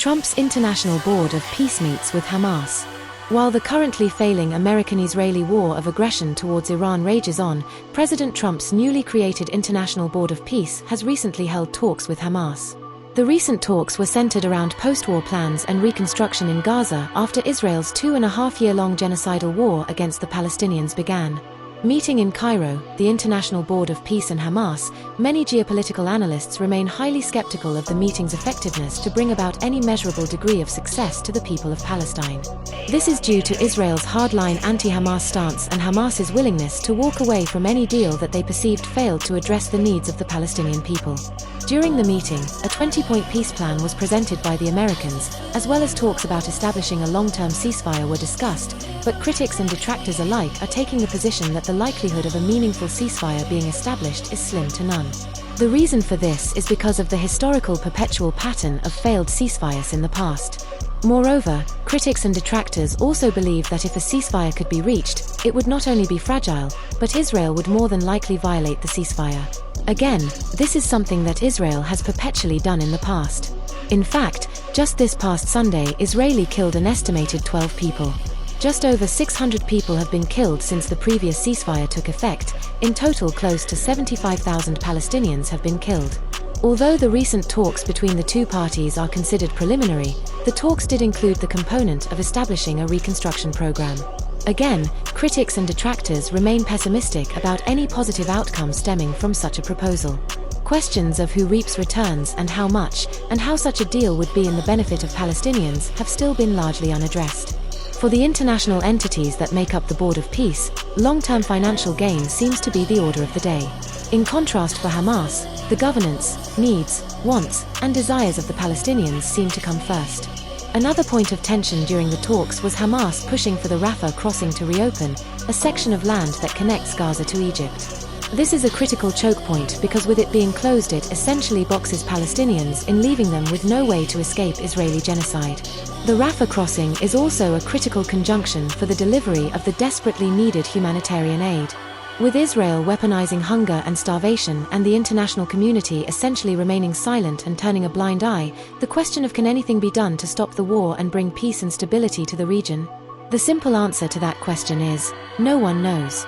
Trump's International Board of Peace meets with Hamas. While the currently failing American-Israeli war of aggression towards Iran rages on, President Trump's newly created International Board of Peace has recently held talks with Hamas. The recent talks were centered around post-war plans and reconstruction in Gaza after Israel's 2.5-year-long genocidal war against the Palestinians began. Meeting in Cairo, the International Board of Peace and Hamas, many geopolitical analysts remain highly skeptical of the meeting's effectiveness to bring about any measurable degree of success to the people of Palestine. This is due to Israel's hardline anti-Hamas stance and Hamas's willingness to walk away from any deal that they perceived failed to address the needs of the Palestinian people. During the meeting, a 20-point peace plan was presented by the Americans, as well as talks about establishing a long-term ceasefire were discussed, but critics and detractors alike are taking the position that the likelihood of a meaningful ceasefire being established is slim to none. The reason for this is because of the historical perpetual pattern of failed ceasefires in the past. Moreover, critics and detractors also believe that if a ceasefire could be reached, it would not only be fragile, but Israel would more than likely violate the ceasefire. Again, this is something that Israel has perpetually done in the past. In fact, just this past Sunday, Israeli killed an estimated 12 people. Just over 600 people have been killed since the previous ceasefire took effect. In total, close to 75,000 Palestinians have been killed. Although the recent talks between the two parties are considered preliminary, the talks did include the component of establishing a reconstruction program. Again, critics and detractors remain pessimistic about any positive outcome stemming from such a proposal. Questions of who reaps returns and how much, and how such a deal would be in the benefit of Palestinians have still been largely unaddressed. For the international entities that make up the Board of Peace, long-term financial gain seems to be the order of the day. In contrast, for Hamas, the governance, needs, wants, and desires of the Palestinians seem to come first. Another point of tension during the talks was Hamas pushing for the Rafah crossing to reopen, a section of land that connects Gaza to Egypt. This is a critical choke point because with it being closed, it essentially boxes Palestinians in, leaving them with no way to escape Israeli genocide. The Rafah crossing is also a critical conjunction for the delivery of the desperately needed humanitarian aid. With Israel weaponizing hunger and starvation and the international community essentially remaining silent and turning a blind eye, the question of can anything be done to stop the war and bring peace and stability to the region? The simple answer to that question is, no one knows.